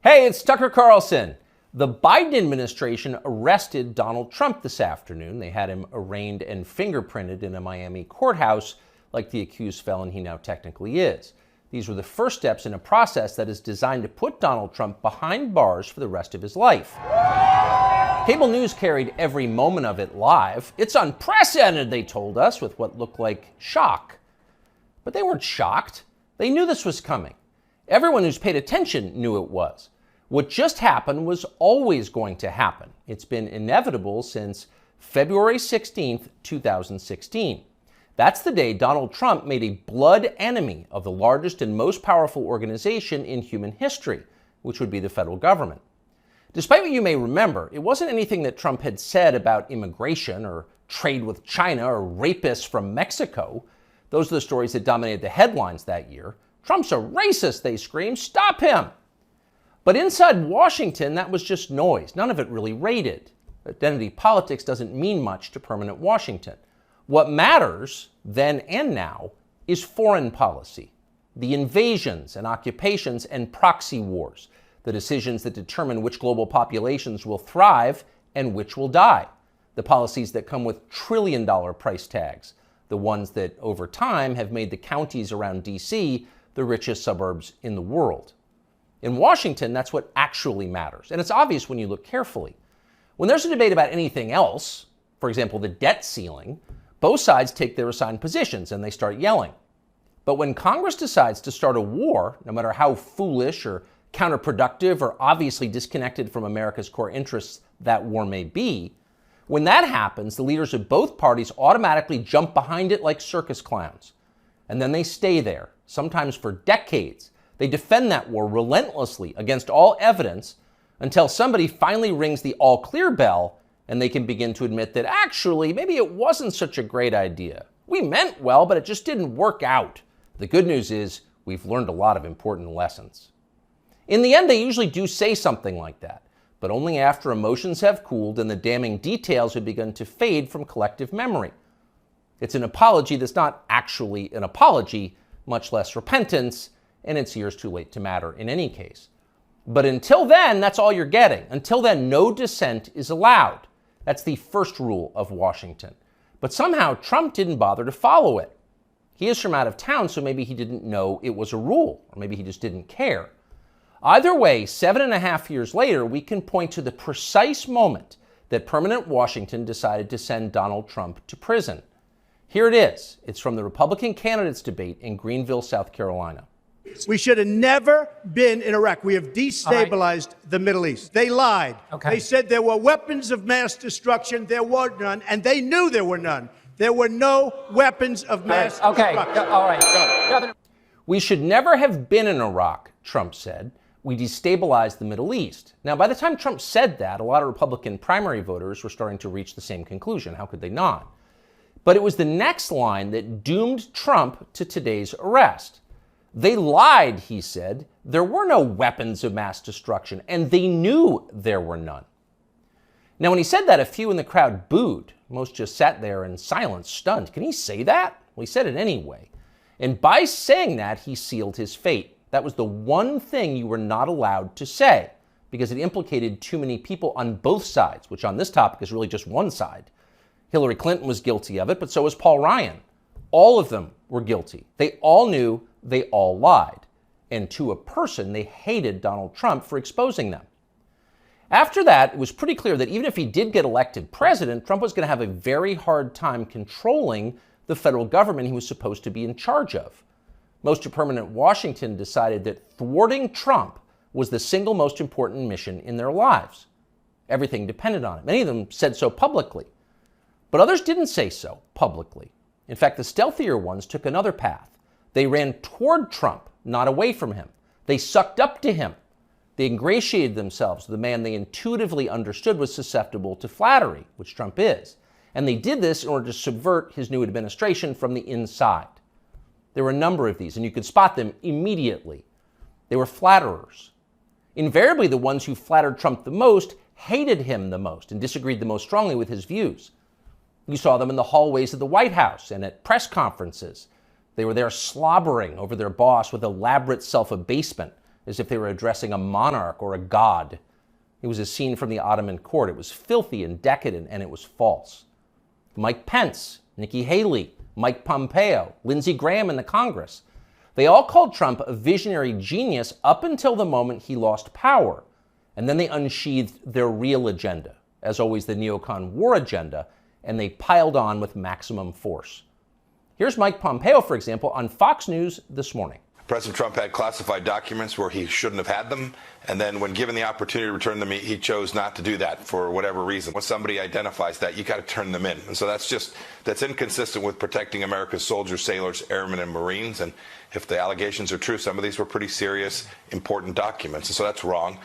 Hey, it's Tucker Carlson. The Biden administration arrested Donald Trump this afternoon. They had him arraigned and fingerprinted in a Miami courthouse like the accused felon he now technically is. These were the first steps in a process that is designed to put Donald Trump behind bars for the rest of his life. Cable news carried every moment of it live. It's unprecedented, they told us, with what looked like shock. But they weren't shocked. They knew this was coming. Everyone who's paid attention knew it was. What just happened was always going to happen. It's been inevitable since February 16th, 2016. That's the day Donald Trump made a blood enemy of the largest and most powerful organization in human history, which would be the federal government. Despite what you may remember, it wasn't anything that Trump had said about immigration or trade with China or rapists from Mexico. Those are the stories that dominated the headlines that year. Trump's a racist, they screamed. Stop him! But inside Washington, that was just noise. None of it really rated. Identity politics doesn't mean much to permanent Washington. What matters, then and now, is foreign policy. The invasions and occupations and proxy wars. The decisions that determine which global populations will thrive and which will die. The policies that come with trillion-dollar price tags. The ones that, over time, have made the counties around D.C. the richest suburbs in the world. In Washington, that's what actually matters. And it's obvious when you look carefully. When there's a debate about anything else, for example, the debt ceiling, both sides take their assigned positions and they start yelling. But when Congress decides to start a war, no matter how foolish or counterproductive or obviously disconnected from America's core interests that war may be, when that happens, the leaders of both parties automatically jump behind it like circus clowns. And then they stay there, sometimes for decades. They defend that war relentlessly against all evidence until somebody finally rings the all-clear bell and they can begin to admit that actually, maybe it wasn't such a great idea. We meant well, but it just didn't work out. The good news is we've learned a lot of important lessons. In the end, they usually do say something like that, but only after emotions have cooled and the damning details have begun to fade from collective memory. It's an apology that's not actually an apology, much less repentance, and it's years too late to matter in any case. But until then, that's all you're getting. Until then, no dissent is allowed. That's the first rule of Washington. But somehow, Trump didn't bother to follow it. He is from out of town, so maybe he didn't know it was a rule, or maybe he just didn't care. Either way, 7.5 years later, we can point to the precise moment that permanent Washington decided to send Donald Trump to prison. Here it is. It's from the Republican candidates debate in Greenville, South Carolina. We should have never been in Iraq. We have destabilized the Middle East. They lied. They said there were weapons of mass destruction. There were none, and they knew there were none. There were no weapons of mass destruction. All right. We should never have been in Iraq, Trump said. We destabilized the Middle East. Now, by the time Trump said that, a lot of Republican primary voters were starting to reach the same conclusion. How could they not? But it was the next line that doomed Trump to today's arrest. They lied, he said. There were no weapons of mass destruction, and they knew there were none. Now, when he said that, a few in the crowd booed. Most just sat there in silence, stunned. Can he say that? Well, he said it anyway. And by saying that, he sealed his fate. That was the one thing you were not allowed to say, because it implicated too many people on both sides, which on this topic is really just one side. Hillary Clinton was guilty of it, but so was Paul Ryan. All of them were guilty. They all knew, they all lied. And to a person, they hated Donald Trump for exposing them. After that, it was pretty clear that even if he did get elected president, Trump was going to have a very hard time controlling the federal government he was supposed to be in charge of. Most of permanent Washington decided that thwarting Trump was the single most important mission in their lives. Everything depended on it. Many of them said so publicly. But others didn't say so publicly. In fact, the stealthier ones took another path. They ran toward Trump, not away from him. They sucked up to him. They ingratiated themselves with the man they intuitively understood was susceptible to flattery, which Trump is. And they did this in order to subvert his new administration from the inside. There were a number of these, and you could spot them immediately. They were flatterers. Invariably, the ones who flattered Trump the most hated him the most and disagreed the most strongly with his views. You saw them in the hallways of the White House and at press conferences. They were there slobbering over their boss with elaborate self-abasement, as if they were addressing a monarch or a god. It was a scene from the Ottoman court. It was filthy and decadent, and it was false. Mike Pence, Nikki Haley, Mike Pompeo, Lindsey Graham in the Congress. They all called Trump a visionary genius up until the moment he lost power. And then they unsheathed their real agenda, as always the neocon war agenda, and they piled on with maximum force. Here's Mike Pompeo, for example, on Fox News this morning. President Trump had classified documents where he shouldn't have had them, and then when given the opportunity to return them, he chose not to do that for whatever reason. When somebody identifies that, you got to turn them in. And so that's inconsistent with protecting America's soldiers, sailors, airmen, and Marines. And if the allegations are true, some of these were pretty serious, important documents. And so that's wrong.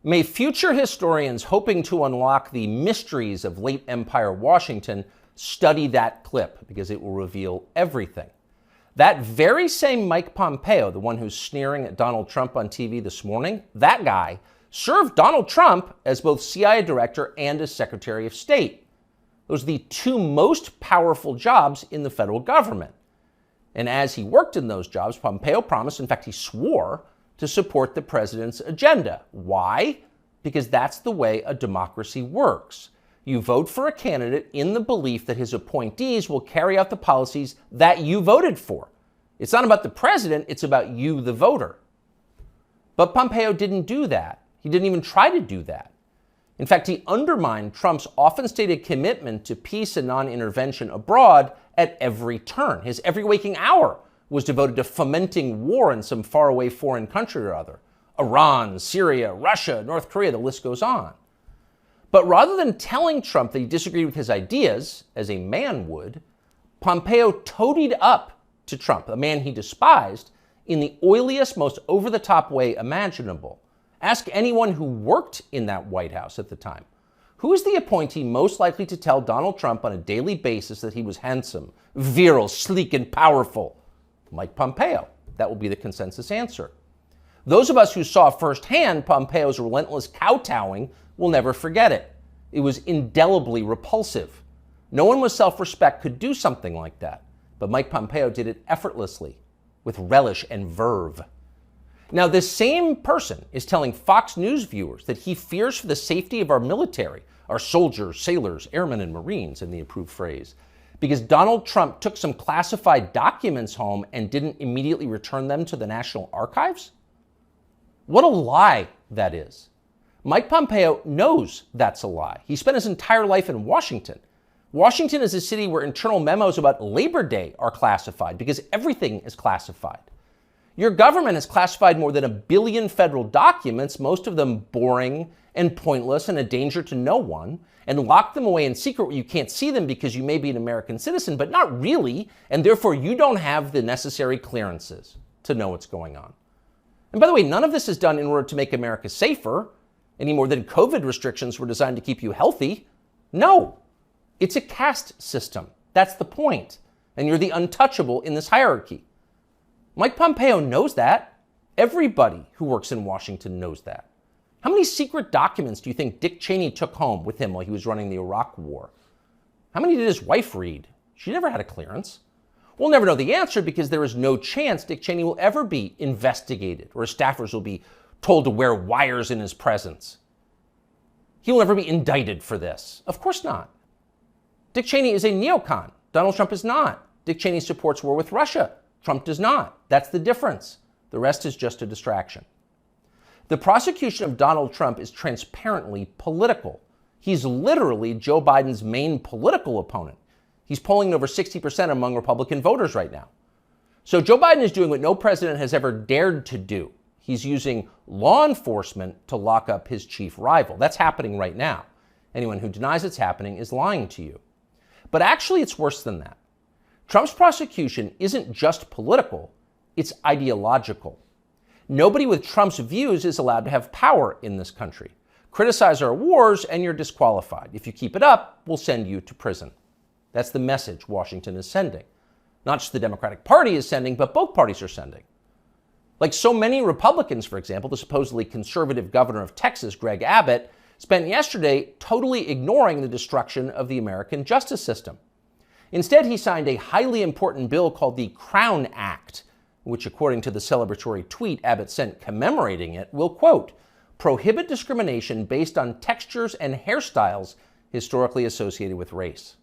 May future historians hoping to unlock the mysteries of late Empire Washington study that clip, because it will reveal everything. That very same Mike Pompeo, the one who's sneering at Donald Trump on TV this morning, that guy served Donald Trump as both CIA director and as Secretary of State. Those are the two most powerful jobs in the federal government. And as he worked in those jobs, Pompeo promised, in fact, he swore, to support the president's agenda. Why? Because that's the way a democracy works. You vote for a candidate in the belief that his appointees will carry out the policies that you voted for. It's not about the president, it's about you, the voter. But Pompeo didn't do that. He didn't even try to do that. In fact, he undermined Trump's often stated commitment to peace and non-intervention abroad at every turn. His every waking hour was devoted to fomenting war in some faraway foreign country or other. Iran, Syria, Russia, North Korea, the list goes on. But rather than telling Trump that he disagreed with his ideas, as a man would, Pompeo toadied up to Trump, a man he despised, in the oiliest, most over-the-top way imaginable. Ask anyone who worked in that White House at the time. Who is the appointee most likely to tell Donald Trump on a daily basis that he was handsome, virile, sleek, and powerful? Mike Pompeo. That will be the consensus answer. Those of us who saw firsthand Pompeo's relentless kowtowing will never forget it. It was indelibly repulsive. No one with self-respect could do something like that. But Mike Pompeo did it effortlessly, with relish and verve. Now, this same person is telling Fox News viewers that he fears for the safety of our military, our soldiers, sailors, airmen, and Marines, in the approved phrase, because Donald Trump took some classified documents home and didn't immediately return them to the National Archives? What a lie that is. Mike Pompeo knows that's a lie. He spent his entire life in Washington. Washington is a city where internal memos about Labor Day are classified because everything is classified. Your government has classified more than 1 billion federal documents, most of them boring and pointless and a danger to no one, and locked them away in secret where you can't see them because you may be an American citizen, but not really, and therefore you don't have the necessary clearances to know what's going on. And by the way, none of this is done in order to make America safer, any more than COVID restrictions were designed to keep you healthy. No, it's a caste system. That's the point. And you're the untouchable in this hierarchy. Mike Pompeo knows that. Everybody who works in Washington knows that. How many secret documents do you think Dick Cheney took home with him while he was running the Iraq War? How many did his wife read? She never had a clearance. We'll never know the answer because there is no chance Dick Cheney will ever be investigated or his staffers will be told to wear wires in his presence. He will never be indicted for this. Of course not. Dick Cheney is a neocon. Donald Trump is not. Dick Cheney supports war with Russia. Trump does not. That's the difference. The rest is just a distraction. The prosecution of Donald Trump is transparently political. He's literally Joe Biden's main political opponent. He's polling over 60% among Republican voters right now. So Joe Biden is doing what no president has ever dared to do. He's using law enforcement to lock up his chief rival. That's happening right now. Anyone who denies it's happening is lying to you. But actually, it's worse than that. Trump's prosecution isn't just political, it's ideological. Nobody with Trump's views is allowed to have power in this country. Criticize our wars and you're disqualified. If you keep it up, we'll send you to prison. That's the message Washington is sending. Not just the Democratic Party is sending, but both parties are sending. Like so many Republicans, for example, the supposedly conservative governor of Texas, Greg Abbott, spent yesterday totally ignoring the destruction of the American justice system. Instead, he signed a highly important bill called the Crown Act, which according to the celebratory tweet Abbott sent commemorating it, will, quote, prohibit discrimination based on textures and hairstyles historically associated with race.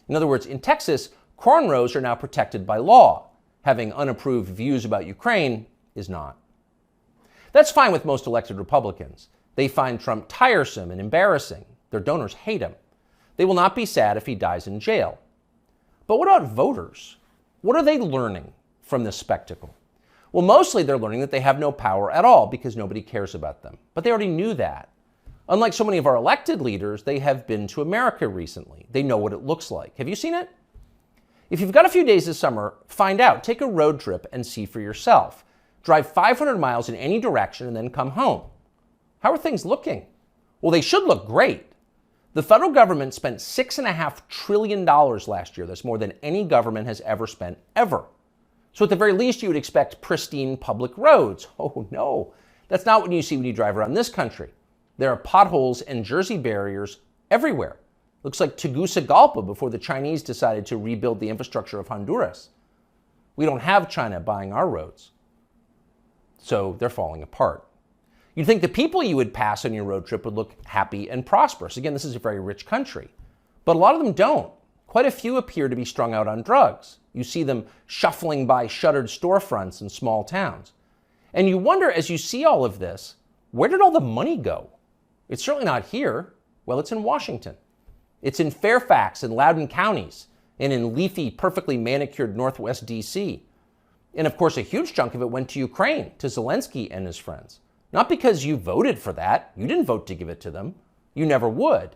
In other words, in Texas, cornrows are now protected by law. Having unapproved views about Ukraine is not. That's fine with most elected Republicans. They find Trump tiresome and embarrassing. Their donors hate him. They will not be sad if he dies in jail. But what about voters? What are they learning from this spectacle? Well, mostly they're learning that they have no power at all because nobody cares about them. But they already knew that. Unlike so many of our elected leaders, they have been to America recently. They know what it looks like. Have you seen it? If you've got a few days this summer, find out. Take a road trip and see for yourself. Drive 500 miles in any direction and then come home. How are things looking? Well, they should look great. The federal government spent $6.5 trillion last year. That's more than any government has ever spent, ever. So at the very least, you would expect pristine public roads. Oh no, that's not what you see when you drive around this country. There are potholes and Jersey barriers everywhere. Looks like Tegucigalpa before the Chinese decided to rebuild the infrastructure of Honduras. We don't have China buying our roads. So they're falling apart. You'd think the people you would pass on your road trip would look happy and prosperous. Again, this is a very rich country. But a lot of them don't. Quite a few appear to be strung out on drugs. You see them shuffling by shuttered storefronts in small towns. And you wonder, as you see all of this, where did all the money go? It's certainly not here. Well, it's in Washington. It's in Fairfax and Loudoun counties, and in leafy, perfectly manicured Northwest D.C. And of course, a huge chunk of it went to Ukraine, to Zelensky and his friends. Not because you voted for that. You didn't vote to give it to them. You never would.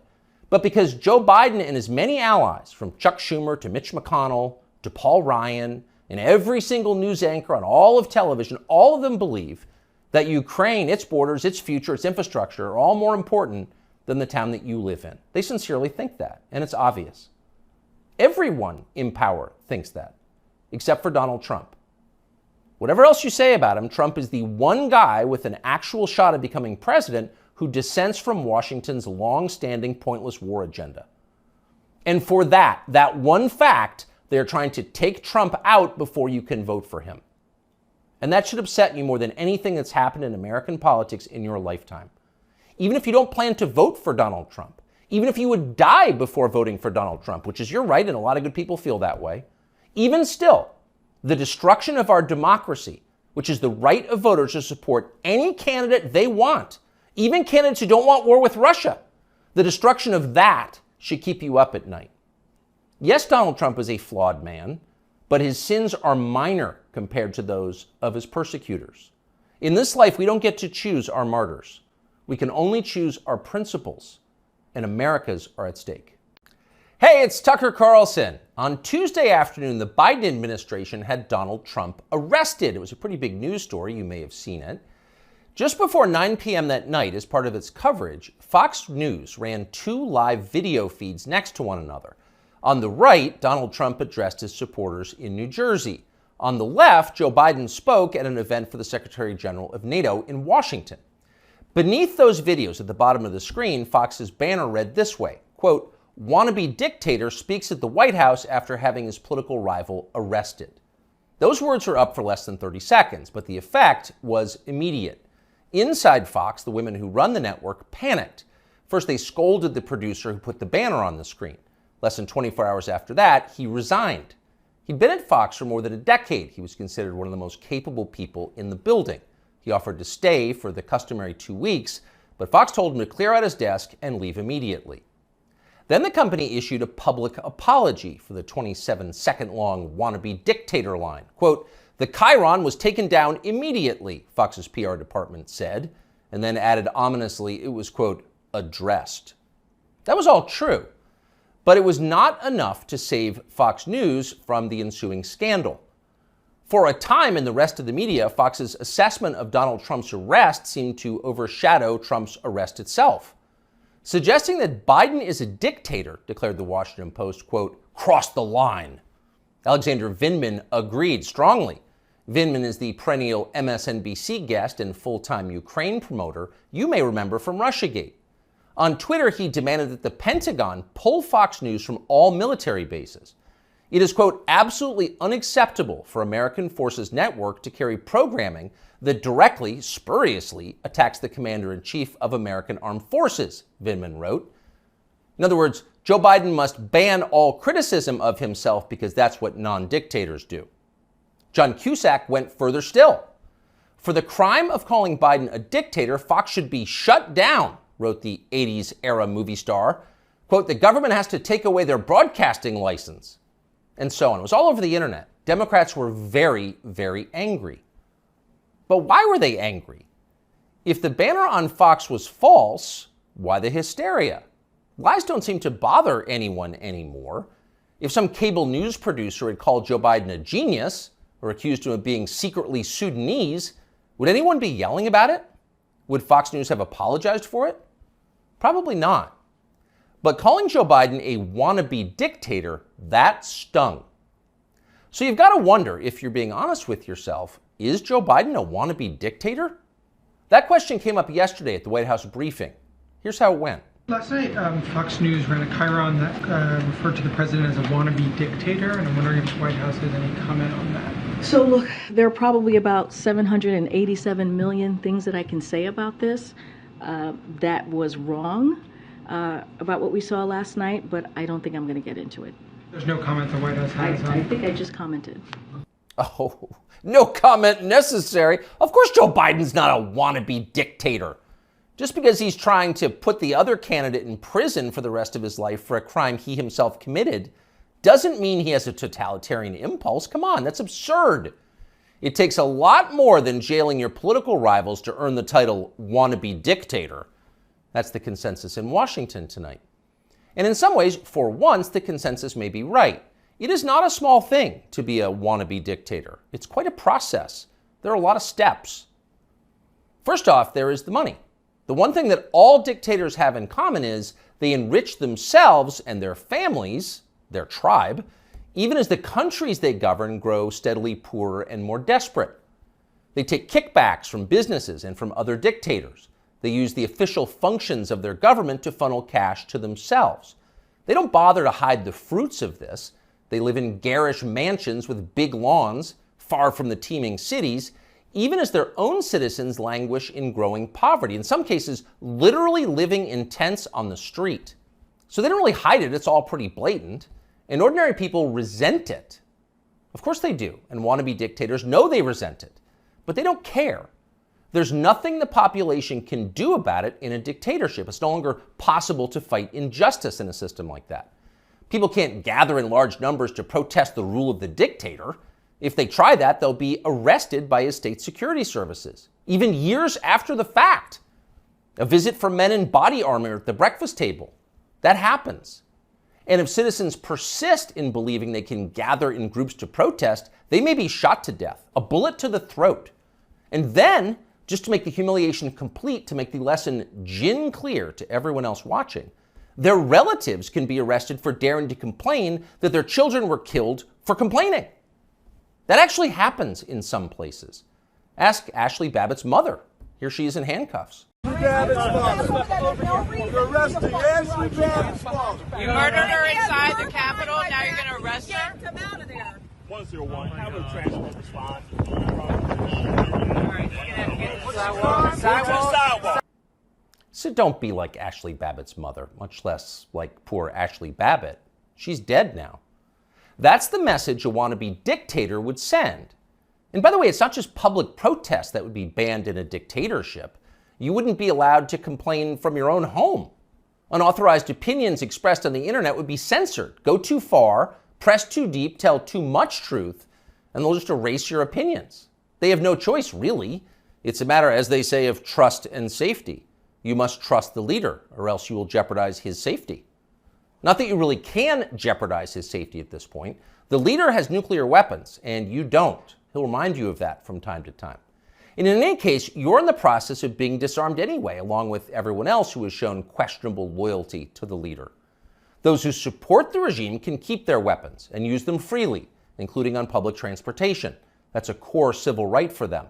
But because Joe Biden and his many allies, from Chuck Schumer to Mitch McConnell to Paul Ryan and every single news anchor on all of television, all of them believe that Ukraine, its borders, its future, its infrastructure are all more important than the town that you live in. They sincerely think that, and it's obvious. Everyone in power thinks that, except for Donald Trump. Whatever else you say about him, Trump is the one guy with an actual shot at becoming president who dissents from Washington's long-standing pointless war agenda. And for that one fact, they're trying to take Trump out before you can vote for him. And that should upset you more than anything that's happened in American politics in your lifetime. Even if you don't plan to vote for Donald Trump, even if you would die before voting for Donald Trump, which is your right, and a lot of good people feel that way, even still, the destruction of our democracy, which is the right of voters to support any candidate they want, even candidates who don't want war with Russia, the destruction of that should keep you up at night. Yes, Donald Trump is a flawed man, but his sins are minor compared to those of his persecutors. In this life, we don't get to choose our martyrs. We can only choose our principles, and America's are at stake. Hey, it's Tucker Carlson. On Tuesday afternoon, the Biden administration had Donald Trump arrested. It was a pretty big news story. You may have seen it. Just before 9 p.m. that night, as part of its coverage, Fox News ran 2 live video feeds next to one another. On the right, Donald Trump addressed his supporters in New Jersey. On the left, Joe Biden spoke at an event for the Secretary General of NATO in Washington. Beneath those videos at the bottom of the screen, Fox's banner read this way, quote, "Wannabe dictator speaks at the White House after having his political rival arrested." Those words were up for less than 30 seconds, but the effect was immediate. Inside Fox, the women who run the network panicked. First, they scolded the producer who put the banner on the screen. Less than 24 hours after that, he resigned. He'd been at Fox for more than a decade. He was considered one of the most capable people in the building. He offered to stay for the customary 2 weeks, but Fox told him to clear out his desk and leave immediately. Then the company issued a public apology for the 27-second-long wannabe dictator line. Quote, "The chyron was taken down immediately," Fox's PR department said, and then added ominously it was, quote, "addressed." That was all true, but it was not enough to save Fox News from the ensuing scandal. For a time in the rest of the media, Fox's assessment of Donald Trump's arrest seemed to overshadow Trump's arrest itself. Suggesting that Biden is a dictator, declared the Washington Post, quote, "crossed the line." Alexander Vindman agreed strongly. Vindman is the perennial MSNBC guest and full-time Ukraine promoter you may remember from Russiagate. On Twitter, he demanded that the Pentagon pull Fox News from all military bases. It is, quote, absolutely unacceptable for American Forces Network to carry programming that directly, spuriously, attacks the Commander-in-Chief of American Armed Forces, Vindman wrote. In other words, Joe Biden must ban all criticism of himself because that's what non-dictators do. John Cusack went further still. For the crime of calling Biden a dictator, Fox should be shut down, wrote the 80s era movie star. Quote, the government has to take away their broadcasting license, and so on. It was all over the internet. Democrats were very, very angry. But why were they angry? If the banner on Fox was false, why the hysteria? Lies don't seem to bother anyone anymore. If some cable news producer had called Joe Biden a genius or accused him of being secretly Sudanese, would anyone be yelling about it? Would Fox News have apologized for it? Probably not. But calling Joe Biden a wannabe dictator, that stung. So you've got to wonder, if you're being honest with yourself, is Joe Biden a wannabe dictator? That question came up yesterday at the White House briefing. Here's how it went. Last night, Fox News ran a chyron that referred to the president as a wannabe dictator, and I'm wondering if the White House has any comment on that. So look, there are probably about 787 million things that I can say about this that was wrong about what we saw last night, but I don't think I'm going to get into it. There's no comment the White House has on I think I just commented. Oh, no comment necessary. Of course Joe Biden's not a wannabe dictator. Just because he's trying to put the other candidate in prison for the rest of his life for a crime he himself committed doesn't mean he has a totalitarian impulse. Come on, that's absurd. It takes a lot more than jailing your political rivals to earn the title wannabe dictator. That's the consensus in Washington tonight. And in some ways, for once, the consensus may be right. It is not a small thing to be a wannabe dictator. It's quite a process. There are a lot of steps. First off, there is the money. The one thing that all dictators have in common is they enrich themselves and their families, their tribe, even as the countries they govern grow steadily poorer and more desperate. They take kickbacks from businesses and from other dictators. They use the official functions of their government to funnel cash to themselves. They don't bother to hide the fruits of this. They live in garish mansions with big lawns, far from the teeming cities, even as their own citizens languish in growing poverty, in some cases literally living in tents on the street. So they don't really hide it, it's all pretty blatant, and ordinary people resent it. Of course they do, and wannabe dictators know they resent it, but they don't care. There's nothing the population can do about it in a dictatorship. It's no longer possible to fight injustice in a system like that. People can't gather in large numbers to protest the rule of the dictator. If they try that, they'll be arrested by his state security services, even years after the fact. A visit from men in body armor at the breakfast table. That happens. And if citizens persist in believing they can gather in groups to protest, they may be shot to death, a bullet to the throat. And then, just to make the humiliation complete, to make the lesson gin clear to everyone else watching, their relatives can be arrested for daring to complain that their children were killed for complaining. That actually happens in some places. Ask Ashley Babbitt's mother. Here she is in handcuffs. You murdered her inside the Capitol, now you're going to arrest her? Come out of there. 101, have a transport response. Sidewalk. So don't be like Ashley Babbitt's mother, much less like poor Ashley Babbitt. She's dead now. That's the message a wannabe dictator would send. And by the way, it's not just public protest that would be banned in a dictatorship. You wouldn't be allowed to complain from your own home. Unauthorized opinions expressed on the internet would be censored. Go too far, press too deep, tell too much truth, and they'll just erase your opinions. They have no choice, really. It's a matter, as they say, of trust and safety. You must trust the leader, or else you will jeopardize his safety. Not that you really can jeopardize his safety at this point. The leader has nuclear weapons, and you don't. He'll remind you of that from time to time. And in any case, you're in the process of being disarmed anyway, along with everyone else who has shown questionable loyalty to the leader. Those who support the regime can keep their weapons and use them freely, including on public transportation. That's a core civil right for them.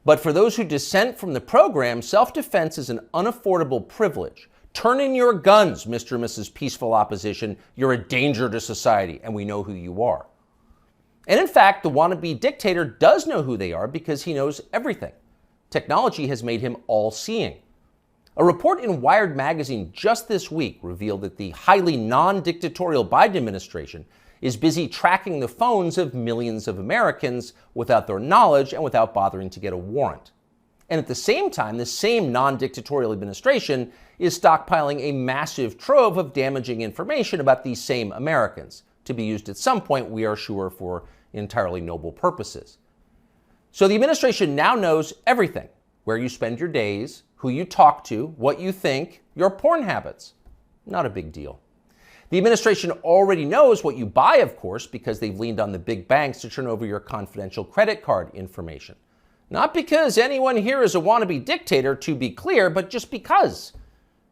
But for those who dissent from the program, self-defense is an unaffordable privilege, Turn in your guns, Mr. and Mrs. Peaceful Opposition. You're a danger to society, and we know who you are. And in fact, the wannabe dictator does know who they are because he knows everything. Technology has made him all-seeing. A report in Wired magazine just this week revealed that the highly non-dictatorial Biden administration is busy tracking the phones of millions of Americans without their knowledge and without bothering to get a warrant. And at the same time, the same non-dictatorial administration is stockpiling a massive trove of damaging information about these same Americans, to be used at some point, we are sure, for entirely noble purposes. So the administration now knows everything: where you spend your days, who you talk to, what you think, your porn habits. Not a big deal. The administration already knows what you buy, of course, because they've leaned on the big banks to turn over your confidential credit card information. Not because anyone here is a wannabe dictator, to be clear, but just because.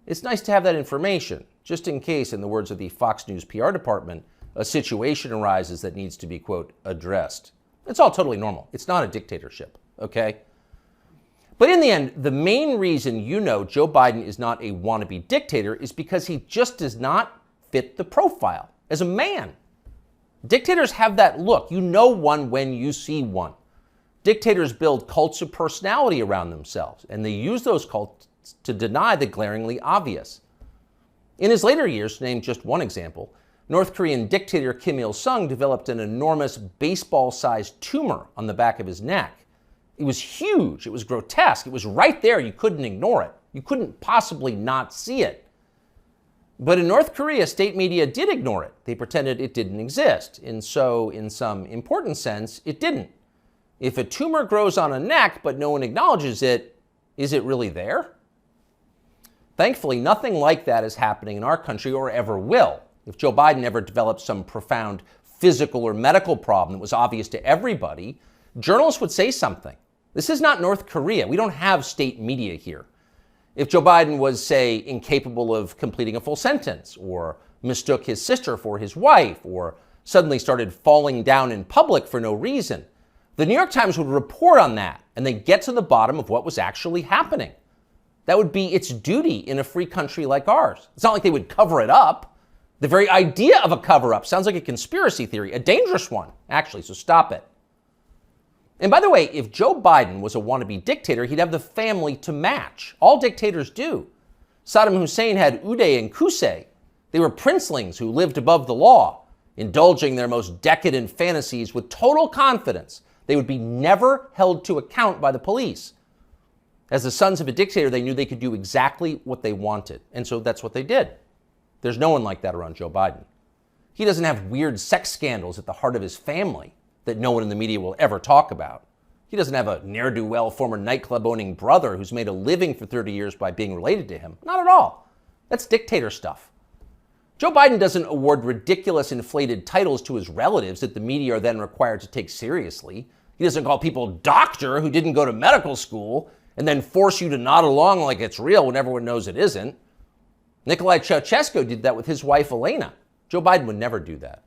It's nice to have that information, just in case, in the words of the Fox News PR department, a situation arises that needs to be, quote, addressed. It's all totally normal. It's not a dictatorship, okay? But in the end, the main reason you know Joe Biden is not a wannabe dictator is because he just does not fit the profile as a man. Dictators have that look. You know one when you see one. Dictators build cults of personality around themselves, and they use those cults to deny the glaringly obvious. In his later years, to name just one example, North Korean dictator Kim Il-sung developed an enormous baseball-sized tumor on the back of his neck. It was huge. It was grotesque. It was right there. You couldn't ignore it. You couldn't possibly not see it. But in North Korea, state media did ignore it. They pretended it didn't exist. And so, in some important sense, it didn't. If a tumor grows on a neck but no one acknowledges it, is it really there? Thankfully, nothing like that is happening in our country or ever will. If Joe Biden ever developed some profound physical or medical problem that was obvious to everybody, journalists would say something. This is not North Korea. We don't have state media here. If Joe Biden was, say, incapable of completing a full sentence, or mistook his sister for his wife, or suddenly started falling down in public for no reason, the New York Times would report on that and then get to the bottom of what was actually happening. That would be its duty in a free country like ours. It's not like they would cover it up. The very idea of a cover-up sounds like a conspiracy theory, a dangerous one, actually, so stop it. And by the way, if Joe Biden was a wannabe dictator, he'd have the family to match. All dictators do. Saddam Hussein had Uday and Qusay. They were princelings who lived above the law, indulging their most decadent fantasies with total confidence they would be never held to account by the police. As the sons of a dictator, they knew they could do exactly what they wanted, and so that's what they did. There's no one like that around Joe Biden. He doesn't have weird sex scandals at the heart of his family that no one in the media will ever talk about. He doesn't have a ne'er-do-well former nightclub-owning brother who's made a living for 30 years by being related to him. Not at all. That's dictator stuff. Joe Biden doesn't award ridiculous inflated titles to his relatives that the media are then required to take seriously. He doesn't call people doctor who didn't go to medical school and then force you to nod along like it's real when everyone knows it isn't. Nicolae Ceausescu did that with his wife, Elena. Joe Biden would never do that.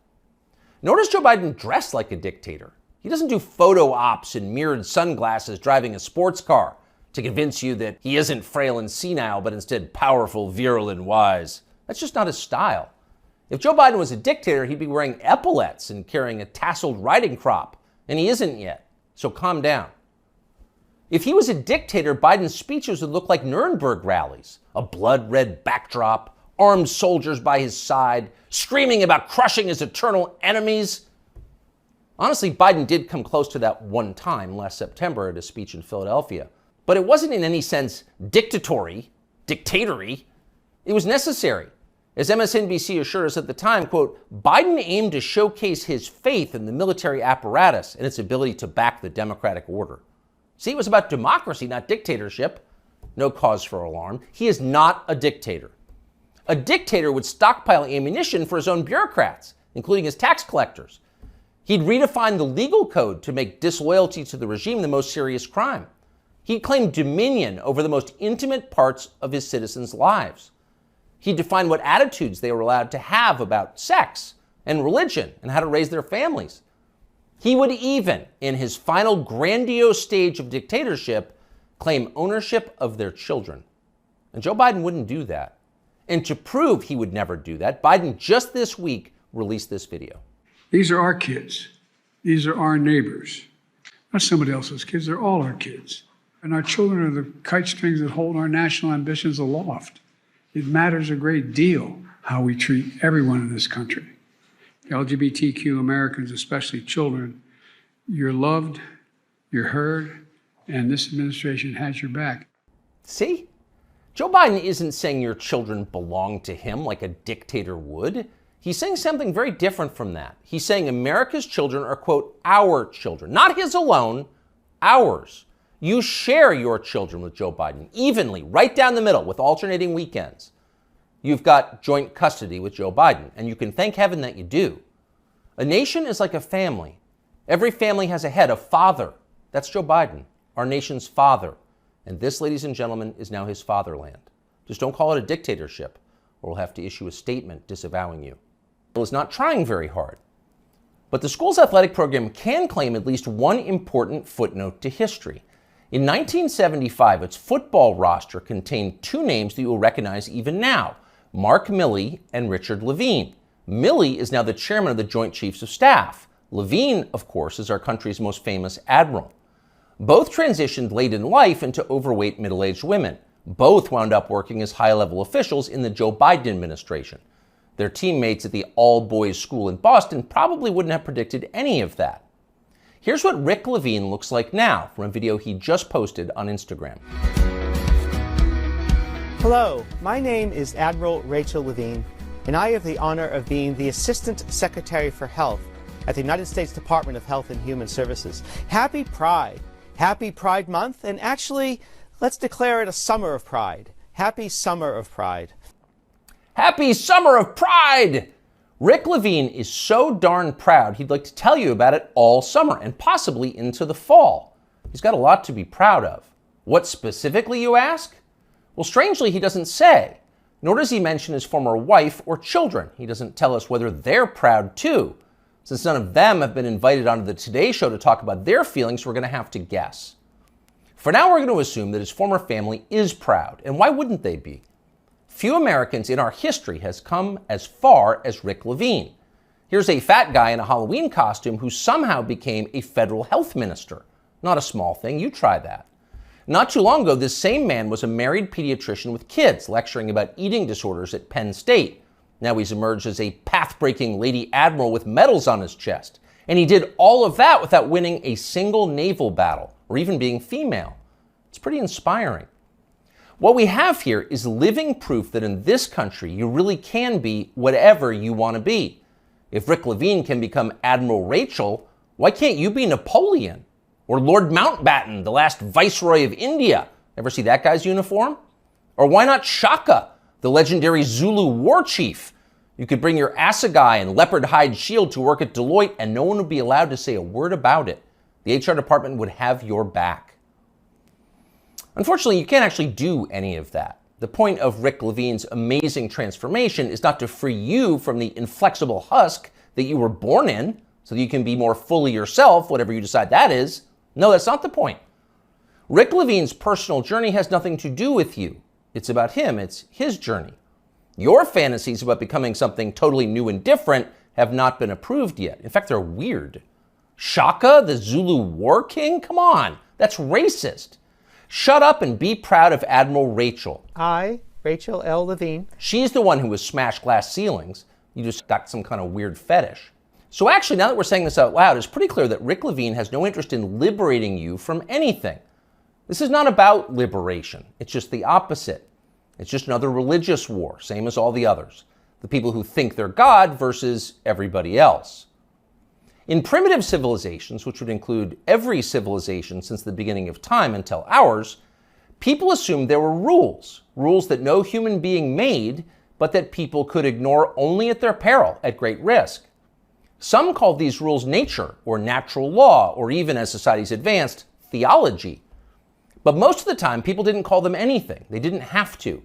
Nor does Joe Biden dress like a dictator. He doesn't do photo ops in mirrored sunglasses driving a sports car to convince you that he isn't frail and senile, but instead powerful, virile, and wise. That's just not his style. If Joe Biden was a dictator, he'd be wearing epaulets and carrying a tasseled riding crop, and he isn't yet, so calm down. If he was a dictator, Biden's speeches would look like Nuremberg rallies, a blood-red backdrop, armed soldiers by his side, screaming about crushing his eternal enemies. Honestly, Biden did come close to that one time last September at a speech in Philadelphia. But it wasn't in any sense dictatory. It was necessary. As MSNBC assured us at the time, quote, Biden aimed to showcase his faith in the military apparatus and its ability to back the democratic order. See, it was about democracy, not dictatorship. No cause for alarm. He is not a dictator. A dictator would stockpile ammunition for his own bureaucrats, including his tax collectors. He'd redefine the legal code to make disloyalty to the regime the most serious crime. He'd claim dominion over the most intimate parts of his citizens' lives. He'd define what attitudes they were allowed to have about sex and religion and how to raise their families. He would even, in his final grandiose stage of dictatorship, claim ownership of their children. And Joe Biden wouldn't do that. And to prove he would never do that, Biden just this week released this video. These are our kids. These are our neighbors. Not somebody else's kids, they're all our kids. And our children are the kite strings that hold our national ambitions aloft. It matters a great deal how we treat everyone in this country. LGBTQ Americans, especially children, you're loved, you're heard, and this administration has your back. See? Joe Biden isn't saying your children belong to him like a dictator would. He's saying something very different from that. He's saying America's children are, quote, our children. Not his alone, ours. You share your children with Joe Biden evenly, right down the middle, with alternating weekends. You've got joint custody with Joe Biden, and you can thank heaven that you do. A nation is like a family. Every family has a head, a father. That's Joe Biden, our nation's father. And this, ladies and gentlemen, is now his fatherland. Just don't call it a dictatorship, or we'll have to issue a statement disavowing you. Is not trying very hard. But the school's athletic program can claim at least one important footnote to history. In 1975, its football roster contained two names that you will recognize even now, Mark Milley and Richard Levin. Milley is now the chairman of the Joint Chiefs of Staff. Levin, of course, is our country's most famous admiral. Both transitioned late in life into overweight middle-aged women. Both wound up working as high-level officials in the Joe Biden administration. Their teammates at the all-boys school in Boston probably wouldn't have predicted any of that. Here's what Rick Levin looks like now from a video he just posted on Instagram. Hello, my name is Admiral Rachel Levine, and I have the honor of being the Assistant Secretary for Health at the United States Department of Health and Human Services. Happy Pride. Happy Pride Month, and actually, let's declare it a summer of pride. Happy Summer of Pride. Happy Summer of Pride! Rick Levin is so darn proud he'd like to tell you about it all summer and possibly into the fall. He's got a lot to be proud of. What specifically, you ask? Well, strangely, he doesn't say, nor does he mention his former wife or children. He doesn't tell us whether they're proud too. Since none of them have been invited onto the Today Show to talk about their feelings, we're going to have to guess. For now, we're going to assume that his former family is proud, and why wouldn't they be? Few Americans in our history has come as far as Rick Levin. Here's a fat guy in a Halloween costume who somehow became a federal health minister. Not a small thing, you try that. Not too long ago, this same man was a married pediatrician with kids, lecturing about eating disorders at Penn State. Now he's emerged as a path-breaking Lady Admiral with medals on his chest. And he did all of that without winning a single naval battle, or even being female. It's pretty inspiring. What we have here is living proof that in this country, you really can be whatever you want to be. If Rick Levin can become Admiral Rachel, why can't you be Napoleon? Or Lord Mountbatten, the last Viceroy of India? Ever see that guy's uniform? Or why not Shaka, the legendary Zulu war chief? You could bring your assegai and leopard hide shield to work at Deloitte and no one would be allowed to say a word about it. The HR department would have your back. Unfortunately, you can't actually do any of that. The point of Rick Levin's amazing transformation is not to free you from the inflexible husk that you were born in so that you can be more fully yourself, whatever you decide that is. No, that's not the point. Rick Levin's personal journey has nothing to do with you. It's about him. It's his journey. Your fantasies about becoming something totally new and different have not been approved yet. In fact, they're weird. Shaka, the Zulu war king? Come on, that's racist. Shut up and be proud of Admiral Rachel. I, Rachel L. Levine. She's the one who has smashed glass ceilings. You just got some kind of weird fetish. So actually, now that we're saying this out loud, it's pretty clear that Rick Levin has no interest in liberating you from anything. This is not about liberation. It's just the opposite. It's just another religious war, same as all the others. The people who think they're God versus everybody else. In primitive civilizations, which would include every civilization since the beginning of time until ours, people assumed there were rules that no human being made, but that people could ignore only at their peril, at great risk. Some called these rules nature, or natural law, or even, as societies advanced, theology. But most of the time, people didn't call them anything. They didn't have to.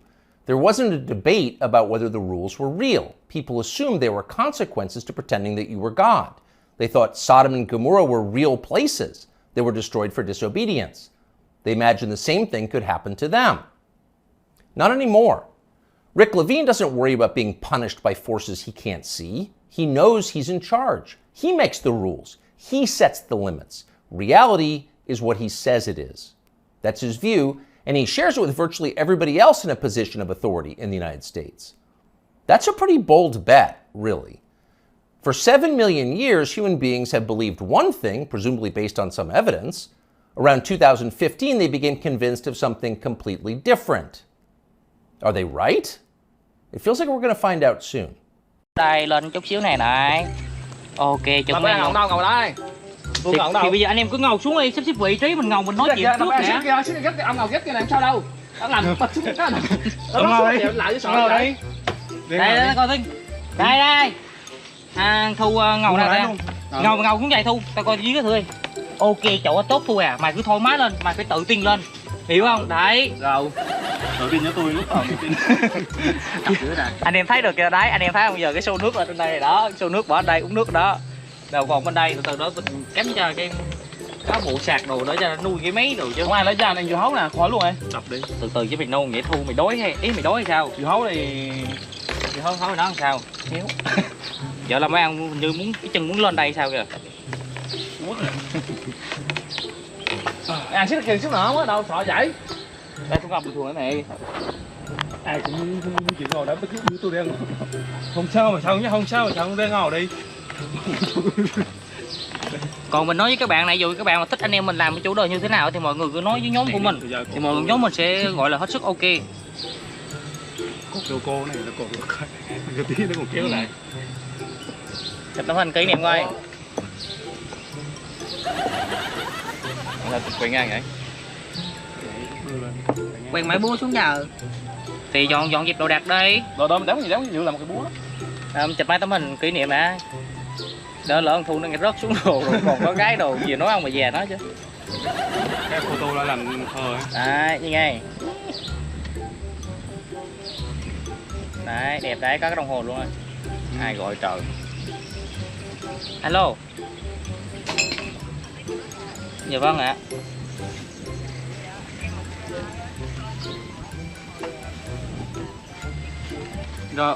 There wasn't a debate about whether the rules were real. People assumed there were consequences to pretending that you were God. They thought Sodom and Gomorrah were real places. They were destroyed for disobedience. They imagined the same thing could happen to them. Not anymore. Rick Levin doesn't worry about being punished by forces he can't see. He knows he's in charge. He makes the rules. He sets the limits. Reality is what he says it is. That's his view, and he shares it with virtually everybody else in a position of authority in the United States. That's a pretty bold bet, really. For 7 million years, human beings have believed one thing, presumably based on some evidence. Around 2015, they became convinced of something completely different. Are they right? It feels like we're going to find out soon. Đây, lên chút xíu này này. Ok, chụp mình ngồi đâu, ngồi đây. Thì bây giờ anh em cứ ngồi xuống đi, xếp vị trí mình ngồi mình nói chuyện trước nè. Ông ngồi ghép kia làm sao đâu. Ông làm bật xuống cái này. Ông ngồi đi. Lại với sọ đây. Đây, coi Tinh. Đây. Thu ngồi nè. Ngồi cũng vậy Thu, tao coi dưới cái Thu đi. Ok, chỗ tốt Thu à, mày cứ thôi má lên, mày phải tự tin lên. Hiểu không? Đấy. Rồi. Tự tin cho tôi lúc nào tự tin. Anh em thấy được kìa đấy, anh em thấy không? Giờ cái xô nước ở trên đây đó, xô nước bỏ ở đây uống nước đó. Đầu còn bên đây từ đó mình cắm cho cái cá bộ sạc đồ đó cho nuôi cái máy đồ chứ. Không ai lấy ra anh vừa hấu nè, khỏi luôn em. Đập đi. Từ từ chứ mày nôn vậy Thu mày đói hay ý mày đói hay sao? Vừa hấu thì hấu nó làm sao? Héo. Giờ là mấy ông như muốn cái chân muốn lên đây sao kìa. À xíu kìa xíu nữa không có đâu sợ vậy. Đây cũng ngọc bình thường đấy mày. Ai cũng chuyện ngồi đó bắt cứ tôi đang không sao mà sao nhá, không sao mà sao không đang ngồi đi. Còn mình nói với các bạn này, dù các bạn mà thích anh em mình làm cái chủ đề như thế nào thì mọi người cứ nói với nhóm của mình, thì mọi người nhóm mình sẽ gọi là hết sức ok. Cô này là còn cái tí nó còn kéo lại. Chụp tấm hình kỷ niệm coi. Là quen ngang vậy. Quen máy búa xuống giờ. Thì dọn dẹp đồ đạc đi. Đồ đó mình đóng như là một cái búa đó. Chụp mấy tấm hình kỷ niệm đã. Đỡ lỡ Thu nó rớt xuống đồ rồi còn có cái đồ gì nói ông mà về nó chứ. Cái photo đã làm thờ. Đấy, như ngay. Đấy, đẹp đấy, có cái đồng hồ luôn rồi. Ai gọi trời. Alo. Dạ vâng ạ. Rồi,